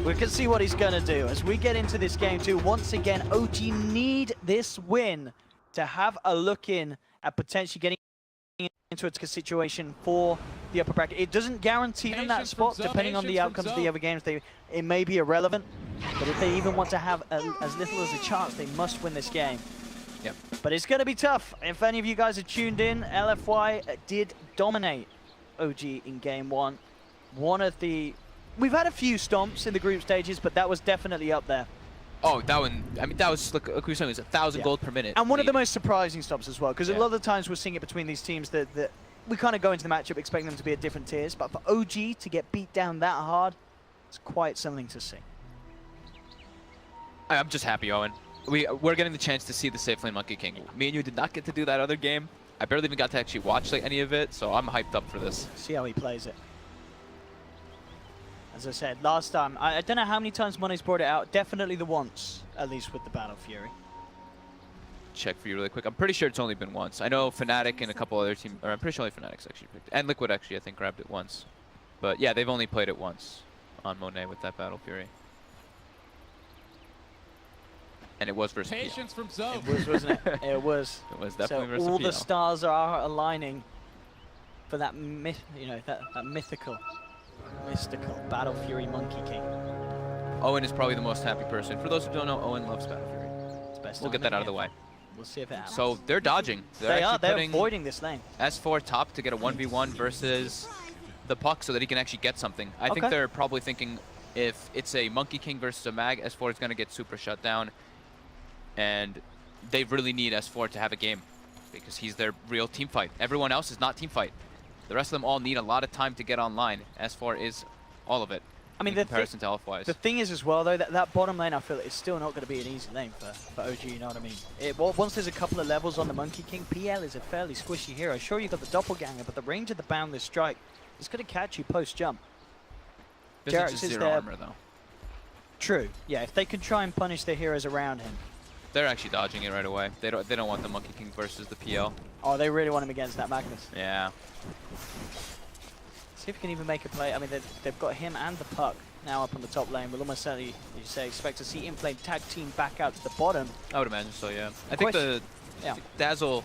We can see what he's going to do as we get into this game too. Once again, OG need this win to have a look in at potentially getting into a situation for the upper bracket. It doesn't guarantee them that spot, depending on the outcomes of the other games. It may be irrelevant, but if they even want to have as little as a chance, they must win this game. Yep. But it's going to be tough. If any of you guys are tuned in, LFY did dominate OG in game one. We've had a few stomps in the group stages, but that was definitely up there. Oh, that one, I mean, that was, like we were saying, it was 1,000 gold per minute. And one of the most surprising stops as well, because a Yeah. lot of the times we're seeing it between these teams that we kind of go into the matchup expecting them to be at different tiers, but for OG to get beat down that hard, it's quite something to see. I'm just happy, Owen. We're getting the chance to see the safe lane Monkey King. Me and you did not get to do that other game. I barely even got to actually watch like any of it, so I'm hyped up for this. See how he plays it. As I said, last time, I don't know how many times Money's brought it out, definitely the once, at least with the Battle Fury. Check for you really quick. I'm pretty sure it's only been once. I know Fnatic and a couple other teams, or I'm pretty sure only Fnatic's actually picked it. And Liquid actually, I think, grabbed it once. But yeah, they've only played it once on Monet with that Battle Fury. And it was versus Patience from Zoe. It was, wasn't it? It was. It was definitely so versus all PL. the stars are aligning for that that mystical Battle Fury Monkey King. Owen is probably the most happy person. For those who don't know, Owen loves Battle Fury. It's best We'll time get that in out of the way. We'll see if it happens. So they're dodging. They're putting avoiding this lane. S4 top to get a 1v1 versus the Puck so that he can actually get something. I think they're probably thinking if it's a Monkey King versus a Mag, S4 is going to get super shut down. And they really need S4 to have a game because he's their real team fight. Everyone else is not team fight. The rest of them all need a lot of time to get online. S4 is all of it. I mean, in comparison to LFY's. The thing is as well, though, that bottom lane, I feel it's still not going to be an easy lane for OG, you know what I mean? Once there's a couple of levels on the Monkey King, PL is a fairly squishy hero. Sure, you've got the Doppelganger, but the range of the Boundless Strike is going to catch you post-jump. Jarek's is zero armor, though. True. Yeah, if they can try and punish their heroes around him. They're actually dodging it right away. They don't want the Monkey King versus the PL. Oh, they really want him against that Magnus. Yeah. See if he can even make a play. I mean, they've got him and the Puck now up on the top lane. We'll almost certainly, as you say, expect to see Inflame tag team back out to the bottom. I would imagine so, yeah. I think the Dazzle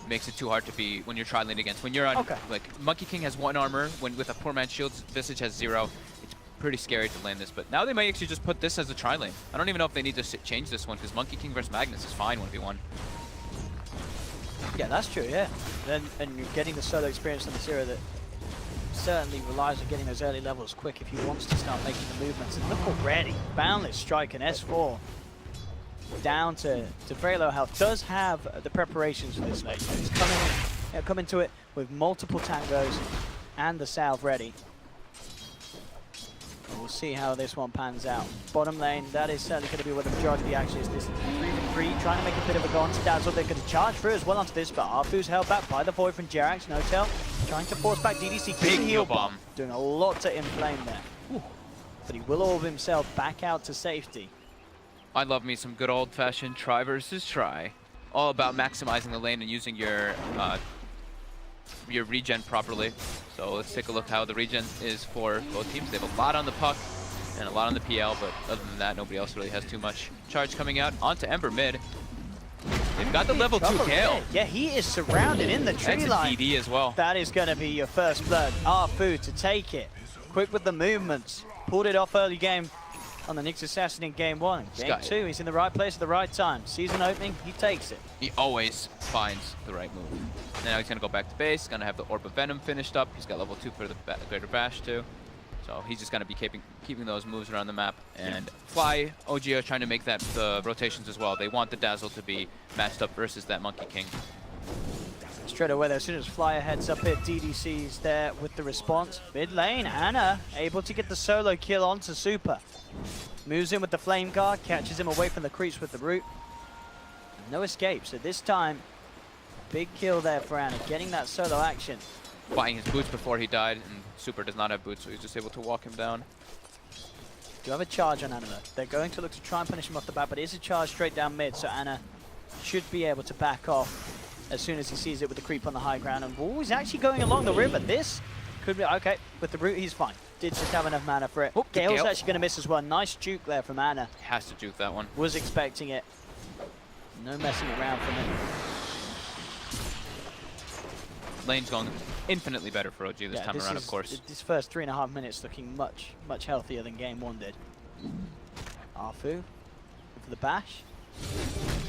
makes it too hard to be when you're tri-lane against. When you're on, like, Monkey King has 1 armor, with a poor man's shields, Visage has 0. It's pretty scary to lane this, but now they might actually just put this as a tri-lane. I don't even know if they need to change this one, because Monkey King versus Magnus is fine 1v1. Yeah, that's true, yeah. And you're getting the solo experience on this hero that certainly relies on getting those early levels quick if he wants to start making the movements. And look already, Boundless Strike and S4 down to very low health. Does have the preparations for this lane. It's coming to it with multiple tangos and the salve ready. And we'll see how this one pans out. Bottom lane, that is certainly going to be where the majority of the action is. This 3v3, trying to make a bit of a go onto Dazzle. They're going to charge through as well onto this, but Arfu's held back by the Void from Jerax. Notel trying to force back DDC. Big heal bomb. Doing a lot to Inflame there. Ooh. But he will orb himself back out to safety. I love me some good old-fashioned try versus try. All about maximizing the lane and using your regen properly. So let's take a look how the regen is for both teams. They have a lot on the Puck and a lot on the PL, but other than that, nobody else really has too much. Charge coming out onto Ember mid. They've got the level 2 kill. Yeah, he is surrounded in the tree line. DD as well. That is going to be your first blood. Arfu to take it. Quick with the movements. Pulled it off early game on the Nyx Assassin in game 1. Game 2, he's in the right place at the right time. Season opening, he takes it. He always finds the right move. And now he's going to go back to base. He's going to have the Orb of Venom finished up. He's got level 2 for the Greater Bash too. So he's just going to be keeping those moves around the map. And Fly, OG are trying to make that the rotations as well. They want the Dazzle to be matched up versus that Monkey King. Straight away there, as soon as Flyer heads up here, DDC's there with the response. Mid lane, Anna able to get the solo kill onto Super. Moves in with the Flame Guard, catches him away from the creeps with the root. No escape, so this time, big kill there for Anna, getting that solo action. Buying his boots before he died, and Super does not have boots, so he's just able to walk him down. Do have a charge on Anna though. They're going to look to try and punish him off the bat, but it is a charge straight down mid, so Anna should be able to back off as soon as he sees it with the creep on the high ground. And he's actually going along the river. This could be, okay, with the root he's fine. did just have enough mana for it. Oh, Gale's Gale. actually going to miss as well. Nice juke there from Ana. Has to juke that one. Was expecting it. No messing around from it. Lane's going infinitely better for OG this time around, of course. This first 3.5 minutes looking much healthier than game 1 did. Arfu for the bash.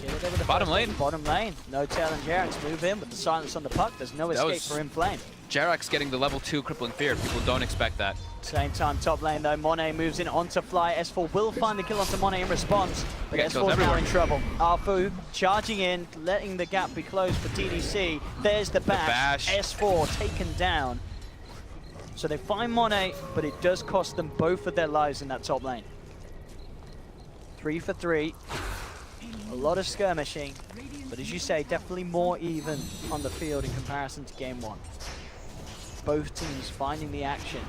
The Bottom lane. Bottom lane. No tail and Jerax move in with the silence on the puck. There's no escape for Inflame. Jerax getting the level 2 crippling fear. People don't expect that. Same time, top lane though. Monet moves in onto Fly. S4 will find the kill onto Monet in response, but S4's now in trouble. Arfu charging in, letting the gap be closed for TDC. There's the bash. S4 taken down. So they find Monet, but it does cost them both of their lives in that top lane. 3 for 3. A lot of skirmishing, but as you say, definitely more even on the field in comparison to game 1. Both teams finding the action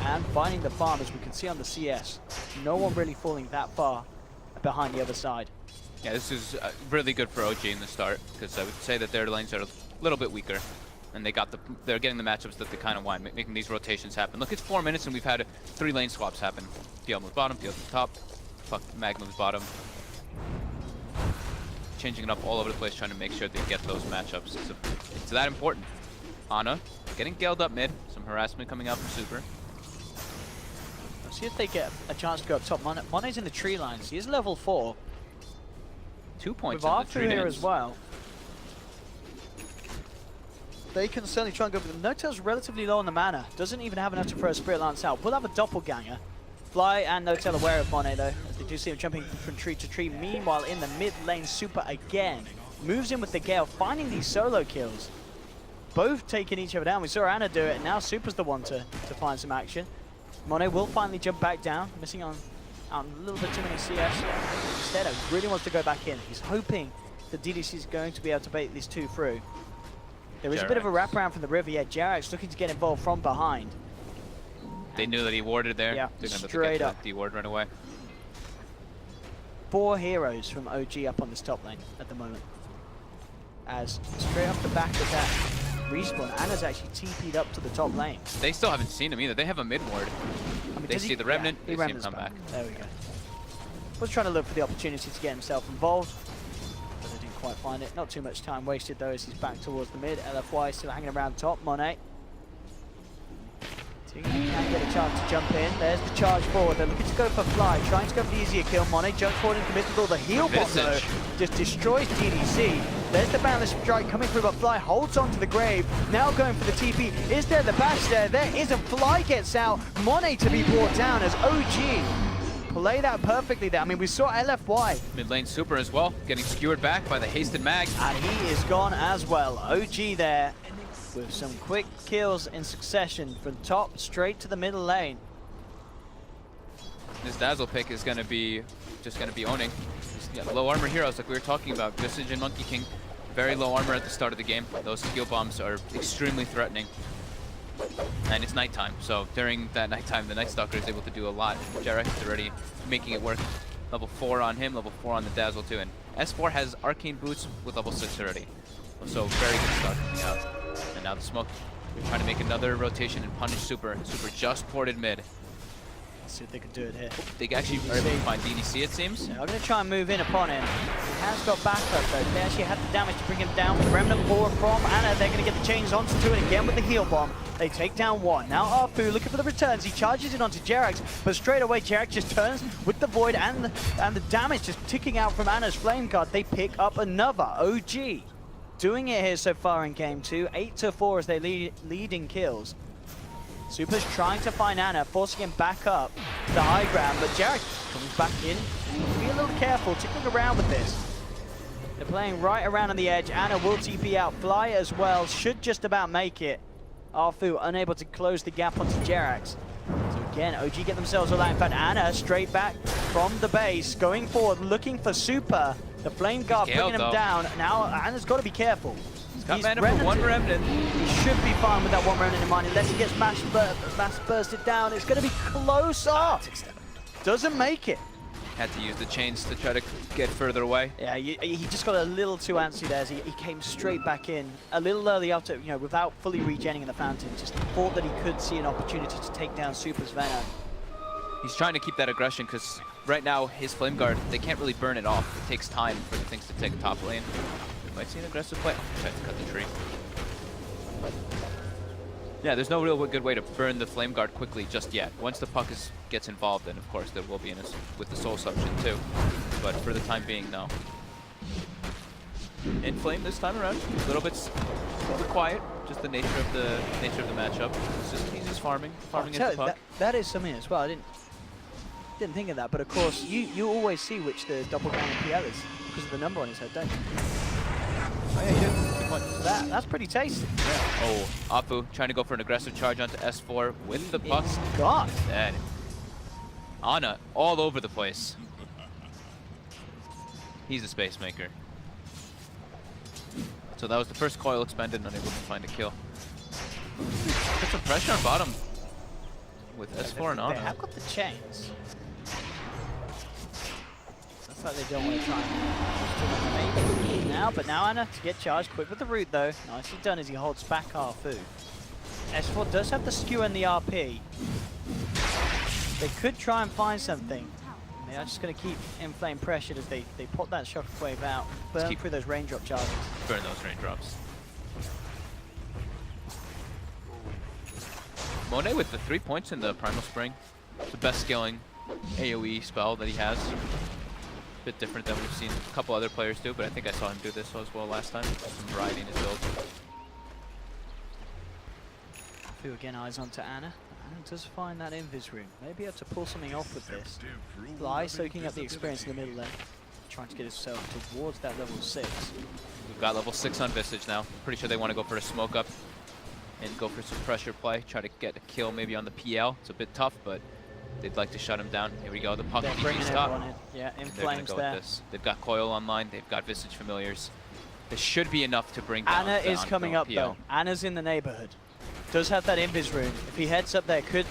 and finding the farm, as we can see on the CS. No one really falling that far behind the other side. Yeah, this is really good for OG in the start, because I would say that their lanes are a little bit weaker, and they're getting the matchups that they kind of want, making these rotations happen. Look, it's 4 minutes, and we've had 3 lane swaps happen. PL moves bottom, PL moves top, Mag moves bottom. Changing it up all over the place, trying to make sure they get those matchups. It's that important. Ana getting galed up mid. Some harassment coming out from Super. Let's see if they get a chance to go up top. Monet's in the tree lines. He is level 4. 2 points with in the tree here lanes as well. They can certainly try and go, but No-Tail's relatively low on the mana. Doesn't even have enough to throw a Spirit Lance out. We'll have a doppelganger. Fly and No-Tail aware of Monet though, as they do see him jumping from tree to tree. Meanwhile, in the mid lane, Super again moves in with the Gale, finding these solo kills. Both taking each other down. We saw Ana do it, and now Super's the one to find some action. Monet will finally jump back down, missing on a little bit too many CS. Instead, he really wants to go back in. He's hoping that DDC is going to be able to bait these two through. There is a bit of a wraparound from the river. Yeah, Jerax looking to get involved from behind. They knew that he warded there. Yeah, they're straight up. The ward right away. 4 heroes from OG up on this top lane at the moment. As straight off the back of that respawn, Ana's actually TP'd up to the top lane. They still haven't seen him either. They have a mid ward. I mean, they see the Remnant, they see him come back. There we go. Was trying to look for the opportunity to get himself involved, but they didn't quite find it. Not too much time wasted though, as he's back towards the mid. LFY still hanging around top. Monet. He can get a chance to jump in. There's the charge forward. They're looking to go for Fly, trying to go for the easier kill. Monet jumps forward and commits with all the heal bomb though. Just destroys DDC. There's the boundless strike coming through, but Fly holds on to the grave. Now going for the TP. Is there the bash there? There isn't. Fly gets out. Monet to be brought down as OG play that perfectly there. I mean, we saw LFY. Mid lane Super as well, getting skewered back by the hasted mag. And he is gone as well. OG there with some quick kills in succession from top straight to the middle lane. This Dazzle pick is going to be owning. Yeah, low armor heroes like we were talking about. Visage and Monkey King, very low armor at the start of the game. Those skill bombs are extremely threatening. And it's nighttime, so during that nighttime, the Night Stalker is able to do a lot. Jerax is already making it work. Level 4 on him, level 4 on the Dazzle too. And S4 has Arcane Boots with level 6 already. So very good start coming out. And now the smoke. They're trying to make another rotation and punish Super. Super just ported mid. Let's see if they can do it here. They actually are able to find DDC, it seems. Yeah, I'm going to try and move in upon him. He has got backup though. They actually had the damage to bring him down. With Remnant forward from Ana, they're going to get the chains onto two, and again with the heal bomb. They take down one. Now Arfu looking for the returns. He charges in onto Jerax, but straight away Jerax just turns with the void and the damage just ticking out from Ana's flame guard. They pick up another. OG doing it here so far in game 2. 8-4 as they lead in kills. Super's trying to find Ana, forcing him back up to the high ground, but Jerax comes back in. Be a little careful, tickling around with this. They're playing right around on the edge. Ana will TP out. Fly as well, should just about make it. Arfu unable to close the gap onto Jerax. So again, OG get themselves all out. In fact, Ana straight back from the base, going forward, looking for Super. The flame guard bringing him down. Now Ana's got to be careful. He's got mana for one Remnant. He should be fine with that one Remnant in mind, unless he gets mass bursted down. It's going to be close. Doesn't make it. Had to use the chains to try to get further away. Yeah, he just got a little too antsy there as he came straight back in a little early after, you know, without fully regenning in the fountain. Just thought that he could see an opportunity to take down Super's Venom. He's trying to keep that aggression because right now his Flame Guard, they can't really burn it off. It takes time for the things to take top lane. We might see an aggressive play. Tried to cut the tree. Yeah, there's no real good way to burn the Flame Guard quickly just yet. Once the puck gets involved, then of course there will be with the Soul Suction too. But for the time being, no. In Flame this time around, a little bit quiet. Just the nature of the matchup. He's just farming into the puck. That is something as well. I didn't think of that, but of course you always see which the doppelganger PL is because of the number on his head, don't you? Oh yeah, you do. Good point. That's pretty tasty. Yeah. Oh, Apu trying to go for an aggressive charge onto S4 with the puck. God. And Ana all over the place. He's a space maker. So that was the first coil expended, unable to find a kill. Put some pressure on bottom with S4 and Ana. They have got the chains. Looks like they don't want to try and maybe now, but now Ana to get charged quick with the root though. Nicely done as he holds back Arfu. S4 does have the skew and the RP. They could try and find something. They are just going to keep Inflame pressured as they pop that shockwave out, burn through those raindrop charges. Burn those raindrops. Monet with the 3 points in the Primal Spring. The best scaling AoE spell that he has. A bit different than we've seen a couple other players do, but I think I saw him do this as well last time. Some variety in his build. Fu again eyes onto Ana. Ana does find that Invis rune. Maybe able to pull something off with this. Fly soaking up the experience in the middle lane. Trying to get himself towards that level 6. We've got level 6 on Visage now. Pretty sure they want to go for a smoke up and go for some pressure play. Try to get a kill maybe on the PL. It's a bit tough, but they'd like to shut him down. Here we go. The puck PG stop. Yeah, Inflame's go there. with this. They've got Coil online. They've got Visage Familiars. This should be enough to bring down Ana is coming up though. Ana's in the neighborhood. Does have that Invis rune. If he heads up there, could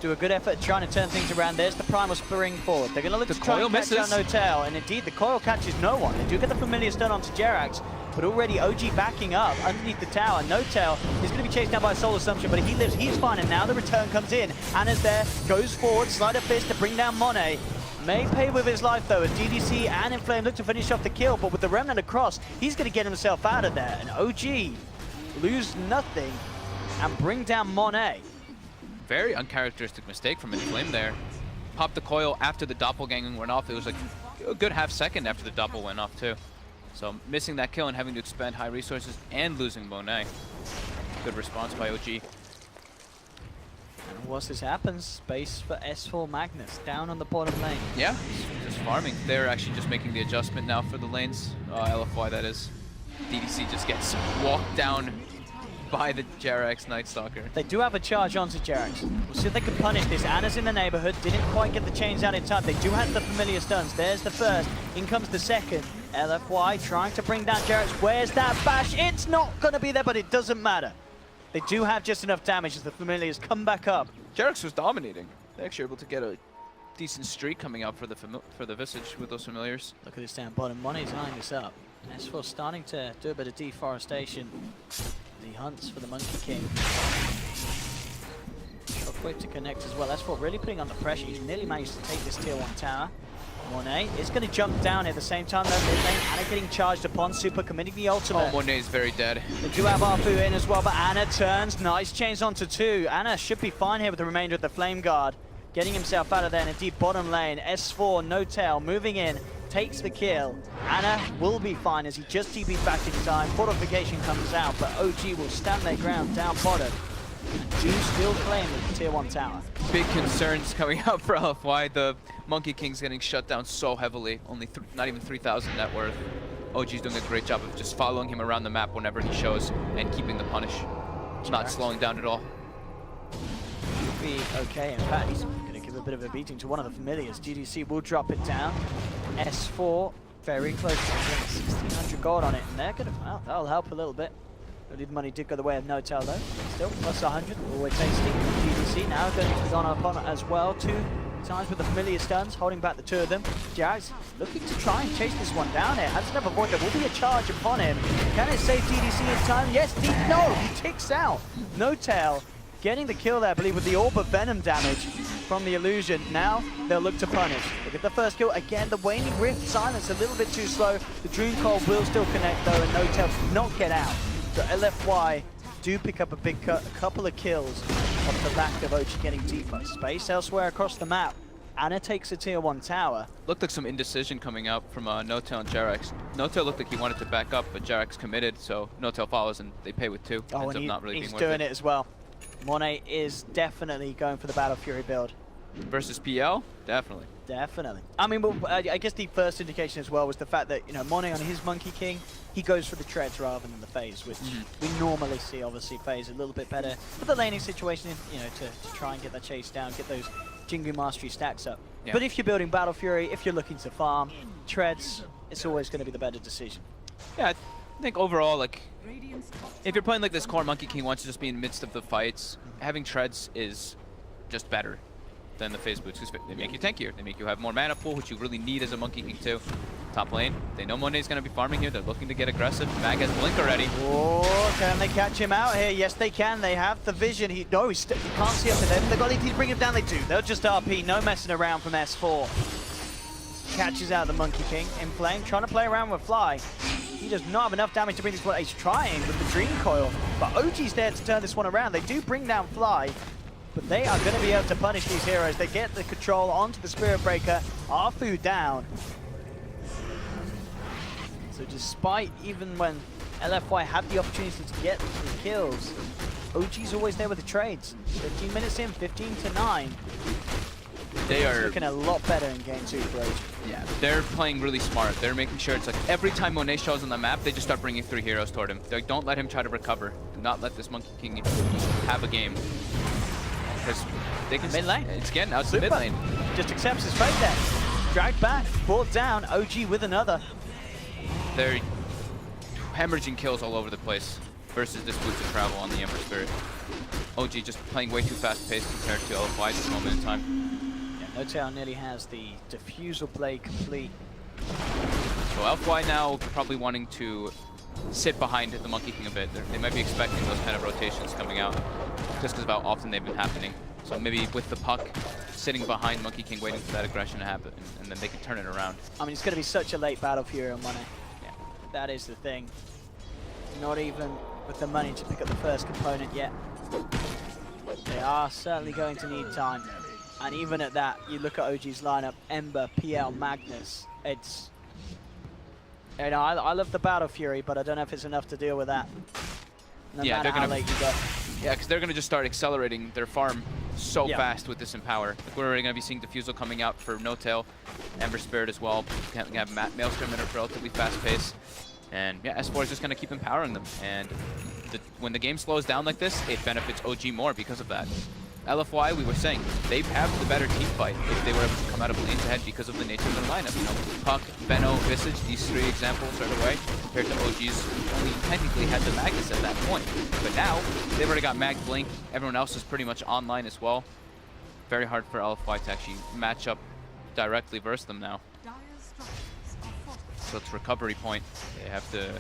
do a good effort trying to turn things around. There's the Primal Spring forward. They're going to look to try and catch down No-Tail, and indeed the coil catches no one. They do get the Familiar Stun onto Jerax, but already OG backing up underneath the tower. No-Tail is going to be chased down by a Soul Assumption, but he lives, he's fine, and now the return comes in. Ana's there, goes forward, Slider Fist to bring down Monet. May pay with his life though, as DDC and Inflame look to finish off the kill, but with the Remnant across, he's going to get himself out of there, and OG lose nothing and bring down Monet. Very uncharacteristic mistake from Inflame there. Popped the coil after the doppelganger went off. It was like a good half second after the doppel went off too. So missing that kill and having to expend high resources and losing Monet. Good response by OG. And once this happens, space for S4 Magnus down on the bottom lane. Yeah, just farming. They're actually just making the adjustment now for the lanes. LFY that is. DDC just gets walked down by the Jerax Night Stalker. They do have a charge onto Jerax. We'll see if they can punish this. Ana's in the neighborhood, didn't quite get the chains out in time. They do have the Familiar Stuns. There's the first, in comes the second. LFY trying to bring down Jerax. Where's that bash? It's not gonna be there, but it doesn't matter. They do have just enough damage as the Familiars come back up. Jerax was dominating. They're actually able to get a decent streak coming out for the Visage with those Familiars. Look at this down bottom. Money's eyeing this up. S4 starting to do a bit of deforestation. The hunts for the Monkey King. Shockwave to connect as well. S4 really putting on the pressure. He's nearly managed to take this tier 1 tower. Monet is going to jump down at the same time though. Mid lane, Ana getting charged upon. Super committing the ultimate. Oh, Monet is very dead. They do have Arfu in as well, but Ana turns. Nice chains onto 2. Ana should be fine here with the remainder of the Flame Guard. Getting himself out of there, and indeed bottom lane. S4, No-Tail moving in. Takes the kill. Ana will be fine as he just TP'd back in time. Fortification comes out, but OG will stand their ground down bottom. And do still claim the tier 1 tower. Big concerns coming out for LFY. The Monkey King's getting shut down so heavily. Only not even 3,000 net worth. OG's doing a great job of just following him around the map whenever he shows and keeping the punish. Not slowing down at all. He'll be okay. In fact, he's going to give a bit of a beating to one of the Familiars. GDC will drop it down. S4 very close to 1,600 gold on it, and they're going to, well, that'll help a little bit. The money did go the way of No-Tail though. Still, plus 100, always tasty. GDC now going to be gone up on it as well. 2 Times with the familiar stuns, holding back the two of them. Jax looking to try and chase this one down here. Has another void. There will be a charge upon him. Can it save DDC in time? Yes, no, he ticks out. No tail. Getting the kill there, I believe, with the Orb of Venom damage from the illusion. Now they'll look to punish. Look at the first kill. Again, the Waning Rift silence a little bit too slow. The Dream Coil will still connect though, and No Tail not get out. So LFY do pick up a couple of kills off the back of OG getting deeper. Space elsewhere across the map. Anna takes a tier 1 tower. Looked like some indecision coming out from No-Tail and Jerax. No-Tail looked like he wanted to back up, but Jerax committed, so No-Tail follows and they pay with 2. Oh, Ends up not really he's being doing worth it as well. Monet is definitely going for the Battle Fury build. Versus PL? Definitely. Definitely. I mean, well, I guess the first indication as well was the fact that, you know, Monet on his Monkey King, he goes for the treads rather than the phase, which we normally see, obviously, phase a little bit better for the laning situation, you know, to try and get that chase down, get those Jingu Mastery stacks up. Yeah. But if you're building Battle Fury, if you're looking to farm, treads, it's always going to be the better decision. Yeah, I think overall, like, if you're playing like this core Monkey King wants to just be in the midst of the fights, having treads is just better than the phase boots, because they make you tankier. They make you have more mana pool, which you really need as a Monkey King too. Top lane, they know Monet's going to be farming here. They're looking to get aggressive. Mag has Blink already. Oh, can they catch him out here? Yes, they can. They have the vision. He can't see up to them. They've got to bring him down. They do. They'll just RP. No messing around from S4. Catches out the Monkey King in flame, trying to play around with Fly. He does not have enough damage to bring this one. He's trying with the Dream Coil, but OG's there to turn this one around. They do bring down Fly, but they are going to be able to punish these heroes. They get the control onto the Spirit Breaker. Arfu down. So despite even when LFY had the opportunity to get the kills, OG's always there with the trades. 15 minutes in, 15 to 9. They are looking a lot better in game 2 for OG. Yeah, they're playing really smart. They're making sure it's like every time Monet shows on the map, they just start bringing 3 heroes toward him. They don't let him try to recover. Do not let this Monkey King have a game. Because they can... Mid lane. It's getting out to mid lane. Just accepts his fate there. Dragged back, brought down, OG with another. They're hemorrhaging kills all over the place versus this boots of travel on the Ember Spirit. OG just playing way too fast paced compared to LFY at this moment in time. Yeah, No Tail nearly has the Diffusal Blade complete. So LFY now probably wanting to sit behind the Monkey King a bit. They might be expecting those kind of rotations coming out just because of how often they've been happening. So maybe with the puck sitting behind Monkey King waiting for that aggression to happen, and then they can turn it around. I mean, it's going to be such a late Battle Fury on Monet. Yeah. That is the thing. Not even with the money to pick up the first component yet. They are certainly going to need time. And even at that, you look at OG's lineup, Ember, PL, Magnus. It's... You know, I love the Battle Fury, but I don't know if it's enough to deal with that. No matter how late you go. Yeah, because they're going to just start accelerating their farm so fast with this Empower. Like we're already going to be seeing Diffusal coming out for No Tail, Ember Spirit as well. We have Maelstrom at a relatively fast pace. And yeah, S4 is just going to keep empowering them. And when the game slows down like this, it benefits OG more because of that. LFY, we were saying, they have the better team fight if they were able to come out of lanes ahead because of the nature of their lineup. You know, Puck, Benno, Visage, these 3 examples right away, compared to OG's, we technically had the Magnus at that point. But now, they've already got Mag Blink, everyone else is pretty much online as well. Very hard for LFY to actually match up directly versus them now. So it's recovery point. They have to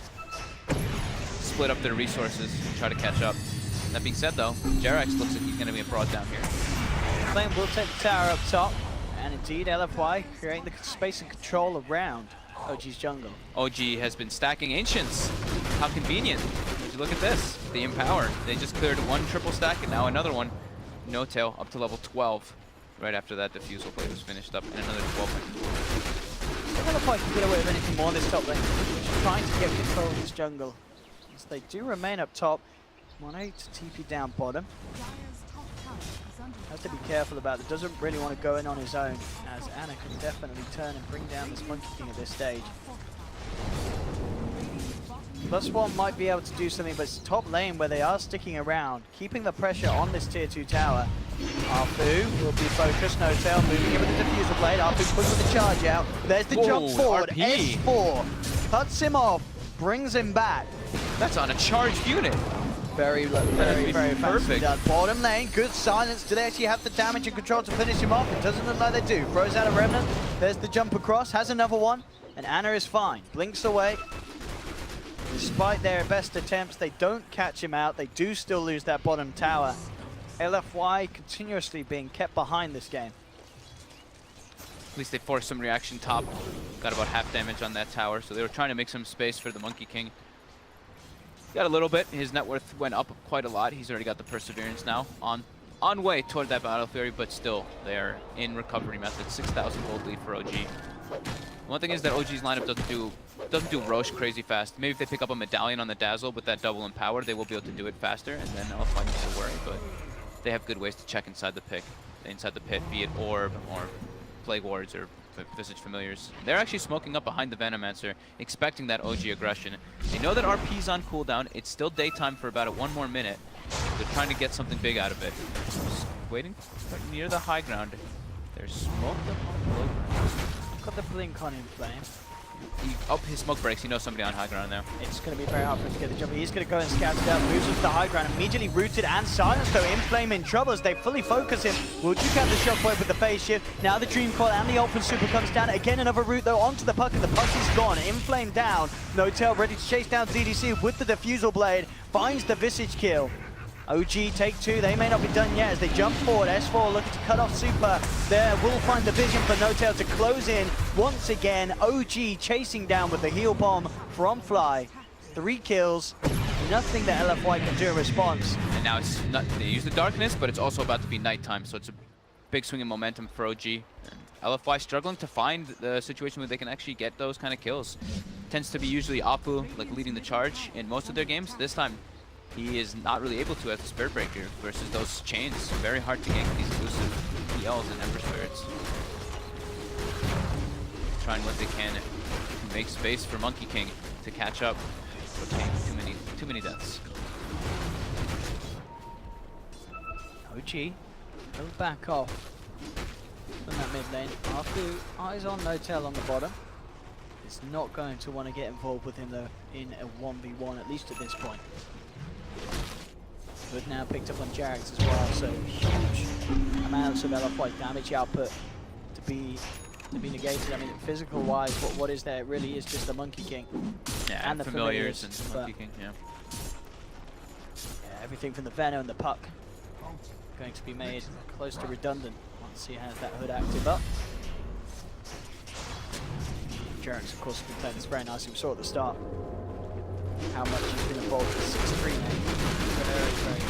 split up their resources and try to catch up. That being said, though, Jerax looks like he's going to be brought down here. Flame will take the tower up top, and indeed LFY creating the space and control around OG's jungle. OG has been stacking Ancients. How convenient. Would you look at this? The Empower. They just cleared 1 triple stack and now another one. No Tail up to level 12. Right after that Diffusal Blade was finished up, and another 12. LFY can get away with anything more this top lane. Just trying to get control of this jungle. As they do remain up top. Monet to TP down bottom. Has to be careful about it. Doesn't really want to go in on his own, as Anna can definitely turn and bring down this Monkey King at this stage. +1 might be able to do something, but it's top lane where they are sticking around, keeping the pressure on this tier 2 tower. Arfu will be focused, No Tail moving in with the Diffusal Blade. Arfu puts with the charge out. There's the jump forward. RP. S4 cuts him off, brings him back. That's on a charged unit. Very fancy done. Bottom lane, good silence. Do they actually have the damage and control to finish him off? It doesn't look like they do. Throws out a Remnant. There's the jump across, has another one. And Ana is fine. Blinks away. Despite their best attempts, they don't catch him out. They do still lose that bottom tower. LFY continuously being kept behind this game. At least they forced some reaction top. Got about half damage on that tower, so they were trying to make some space for the Monkey King. Got a little bit. His net worth went up quite a lot. He's already got the Perseverance now on way toward that Battle Fury, but still they're in recovery method. 6,000 gold lead for OG. One thing is that OG's lineup doesn't do Roche crazy fast. Maybe if they pick up a Medallion on the Dazzle with that double empower, they will be able to do it faster, and then LFY needs to worry. But they have good ways to check inside the pit, be it Orb or Plague Wards or Visage Familiars. They're actually smoking up behind the Venomancer, expecting that OG aggression. They know that RP's on cooldown. It's still daytime for about one more minute. They're trying to get something big out of it. Just waiting near the high ground. They're smoked up on the low ground. Got the blink on him, Flame. His smoke breaks. He knows somebody on high ground now. It's going to be very hard for him to get the jump. He's going to go and scout it out. Moves into the high ground. Immediately rooted and silenced, though. Inflame in trouble as they fully focus him. Will Duke have the shockwave with the phase shift? Now the Dream Coil and the Open Super comes down. Again, another route, though, onto the puck, and the puck is gone. Inflame down. No Tail ready to chase down DDC with the Diffusal Blade. Finds the Visage kill. OG take two. They may not be done yet as they jump forward. S4 looking to cut off Super. There will find the vision for No Tail to close in once again. OG chasing down with the heal bomb from Fly. 3 kills. Nothing that LFY can do in response. And now it's not, they use the darkness, but it's also about to be nighttime, so it's a big swing in momentum for OG. And LFY struggling to find the situation where they can actually get those kind of kills. Tends to be usually Apu like leading the charge in most of their games. This time he is not really able to as a Spirit Breaker versus those chains. Very hard to gank these elusive ELs and Ember Spirits. Trying what they can to make space for Monkey King to catch up. But taking too many deaths. OG will back off from that mid lane. After eyes on No Tail on the bottom. It's not going to want to get involved with him though in a 1v1, at least at this point. But now picked up on Jarex as well, so huge amounts of LFY damage output to be negated. I mean, physical wise, what is there? It really is just the Monkey King. Yeah, and the familiars and Monkey King, yeah. Yeah, everything from the Venom and the puck going to be made close to redundant once he has that hood active up. Jarex, of course, has been playing this very nicely. We saw at the start how much he's been involved with 6-3 now. Very nice.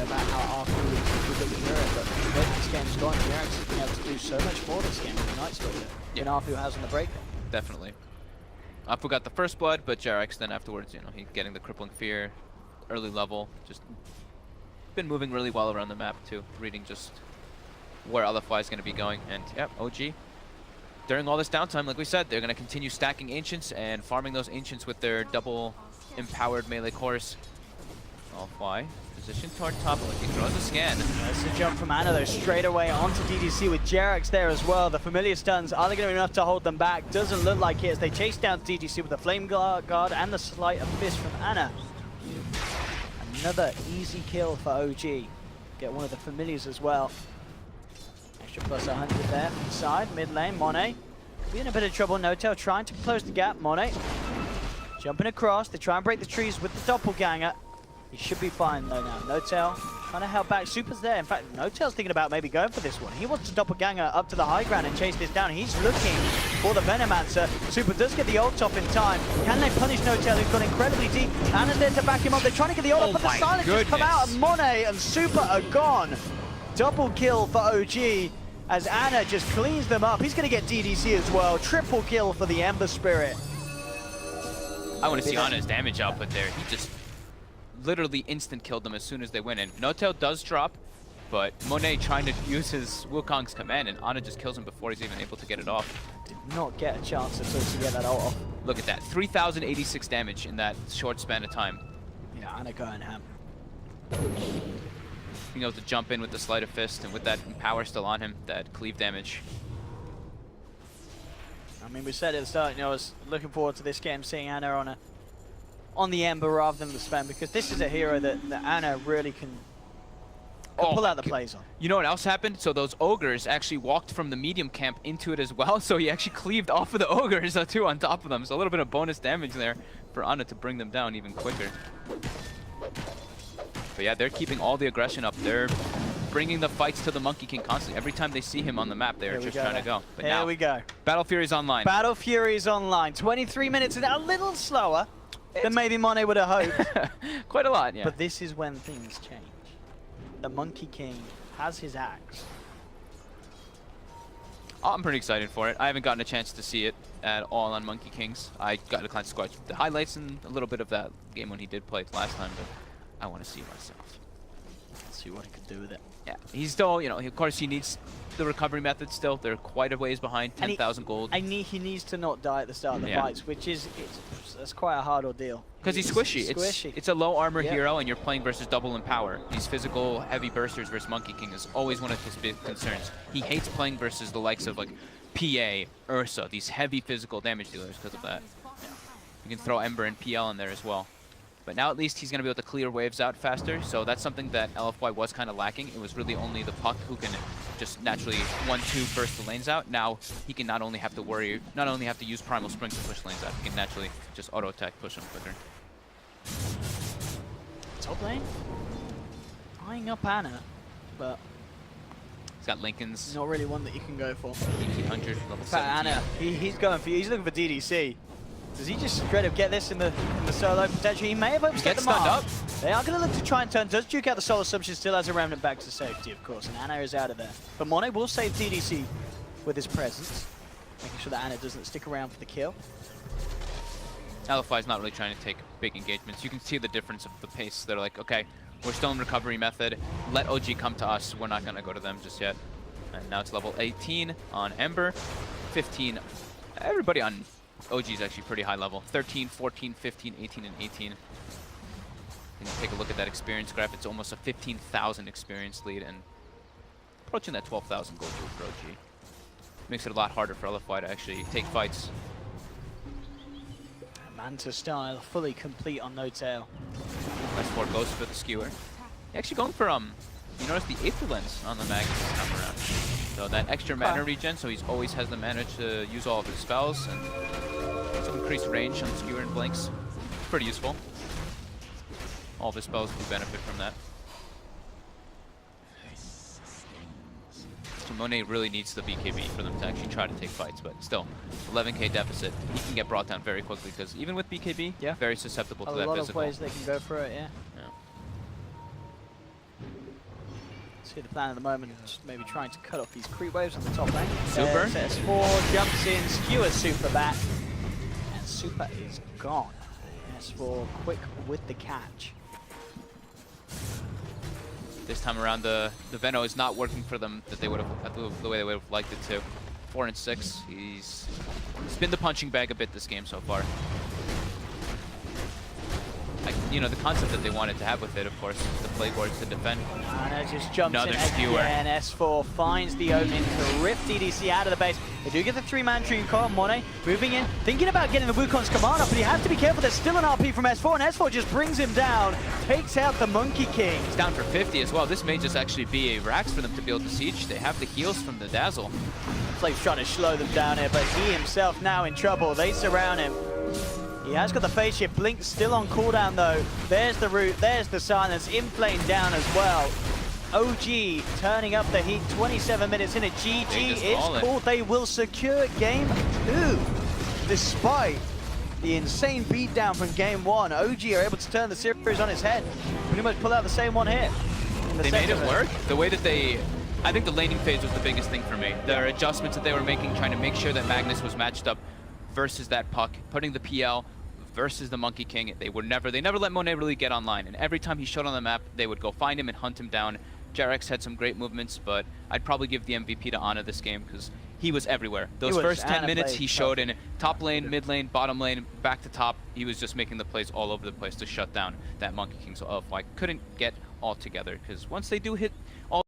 About how Arthur was looking at it, but when this game's gone, Jarex has been able to do so much more this game with the Night Stalker than Arthur has on the breaker. Definitely. Apu got the first blood, but Jarex then afterwards, you know, he getting the Crippling Fear, early level, just been moving really well around the map too, reading just where LFY is going to be going, and yep, OG. During all this downtime, like we said, they're going to continue stacking Ancients and farming those Ancients with their double empowered melee cores. LFY, position toward top, like he throws a scan. There's the jump from Ana though, straight away onto DDC with Jarex there as well. The familiar stuns, are they going to be enough to hold them back? Doesn't look like it as they chase down DDC with the Flame Guard and the Sleight of Fist from Ana. Another easy kill for OG. Get one of the familiars as well. Extra plus 100 there from the side, mid lane, Monet. Could be in a bit of trouble, No Tail trying to close the gap, Monet. Jumping across, they try and break the trees with the doppelganger. He should be fine though now. No Tail kind of held back, Super's there. In fact, No Tail's thinking about maybe going for this one. He wants to doppelganger up to the high ground and chase this down. He's looking for the Venomancer. Super does get the ult off in time. Can they punish No Tail, who's gone incredibly deep? Ana's there to back him up. They're trying to get the ult up, but the silence has come out, and Monet and Super are gone. Double kill for OG as Ana just cleans them up. He's going to get DDC as well. Triple kill for the Ember Spirit. I want to see Ana's damage output there. He just literally instant killed them as soon as they went in. No Tail does drop, but Monet trying to use his Wukong's command, and Ana just kills him before he's even able to get it off. Did not get a chance at all to get that ult off. Look at that, 3,086 damage in that short span of time. Yeah, Ana going ham. Being able to jump in with the Sleight of Fist and with that power still on him, that cleave damage. I mean, we said at the start, you know, I was looking forward to this game, seeing Ana on a on the Ember rather than the spam, because this is a hero that Ana really can pull out the plays on. You know what else happened? So those ogres actually walked from the medium camp into it as well, so he actually cleaved off of the ogres too on top of them. So a little bit of bonus damage there for Ana to bring them down even quicker. But yeah, they're keeping all the aggression up. They're bringing the fights to the Monkey King constantly. Every time they see him on the map, they're just trying to go. But Here now, we go. Battle Fury's online. Battle Fury's online. 23 minutes and a little slower than maybe Monet would have hoped. Quite a lot, yeah. But this is when things change. The Monkey King has his axe. I'm pretty excited for it. I haven't gotten a chance to see it at all on Monkey Kings. I got a glance to watch the highlights and a little bit of that game when he did play it last time, but I want to see it myself. See what he can do with it. Yeah, he's still, you know, of course he needs the recovery method still. They're quite a ways behind, 10,000 gold. He needs to not die at the start of the fights, which is, that's quite a hard ordeal. Because he's squishy. It's a low armor hero, and you're playing versus double in power. These physical heavy bursters versus Monkey King is always one of his big concerns. He hates playing versus the likes of like PA, Ursa, these heavy physical damage dealers because of that. You can throw Ember and PL in there as well. But now at least he's going to be able to clear waves out faster, so that's something that LFY was kind of lacking. It was really only the Puck who can just naturally 1-2 burst the lanes out. Now he can not only have to use Primal Spring to push lanes out, he can naturally just auto-attack push them quicker. Top lane? Eyeing up Ana, but he's got Lincoln's. Not really one that you can go for. 1800, level 17. Ana, he's looking for DDC. Does he just straight up get this in the solo? Potentially, he may have upset the mark. They are going to look to try and turn. Does duke out the solo assumption, still has a remnant back to safety, of course, and Ana is out of there. But Monet will save DDC with his presence, making sure that Ana doesn't stick around for the kill. LFY is not really trying to take big engagements. You can see the difference of the pace. They're like, okay, we're still in recovery method. Let OG come to us. We're not going to go to them just yet. And now it's level 18 on Ember, 15. Everybody on OG is actually pretty high level. 13, 14, 15, 18, and 18. And you take a look at that experience graph. It's almost a 15,000 experience lead and approaching that 12,000 gold lead for OG. Makes it a lot harder for LFY to actually take fights. Manta style, fully complete on No Tail. S4 goes for the skewer. Actually going for, you notice the Aether Lens on the mag this time around. So that extra mana regen, so he always has the mana to use all of his spells, and some increased range on the skewer and blinks. Pretty useful. All of his spells do benefit from that. So Monet really needs the BKB for them to actually try to take fights, but still, 11k deficit. He can get brought down very quickly, because even with BKB, very susceptible to that physical. A lot of ways they can go for it, yeah. See the plan at the moment, just maybe trying to cut off these creep waves on the top lane. Super. S4 jumps in, skewer Super back, and Super is gone. S4 quick with the catch. This time around, the Veno is not working for them that they would have the way they would have liked it to. 4 and 6. He's been the punching bag a bit this game so far. You know, the concept that they wanted to have with it, of course, the Plague Wards to defend. And it just jumps Another in skewer. again. S4 finds the opening to rip DDC out of the base. They do get the 3-man tree call. Monet moving in, thinking about getting the Wukong's command up, but you have to be careful. There's still an RP from S4, and S4 just brings him down, takes out the Monkey King. He's down for 50 as well. This may just actually be a Rax for them to be able to siege. They have the heals from the Dazzle. Flame's trying to slow them down here, but he himself now in trouble. They surround him. He has got the phase shift. Blink still on cooldown though. There's the root, there's the silence. Inflame down as well. OG turning up the heat. 27 minutes in. A GG is called. They will secure game 2. Despite the insane beatdown from game 1, OG are able to turn the series on its head. Pretty much pull out the same one hit. They made it work. The way that I think the laning phase was the biggest thing for me. Their adjustments that they were making, trying to make sure that Magnus was matched up versus that Puck, putting the PL versus the Monkey King. They never let Monet really get online, and every time he showed on the map, they would go find him and hunt him down. Jarex had some great movements, but I'd probably give the MVP to Ana this game because he was everywhere. Those first 10 minutes he showed in top lane, mid lane, bottom lane, back to top. He was just making the plays all over the place to shut down that Monkey King. So LFY couldn't get all together because once they do hit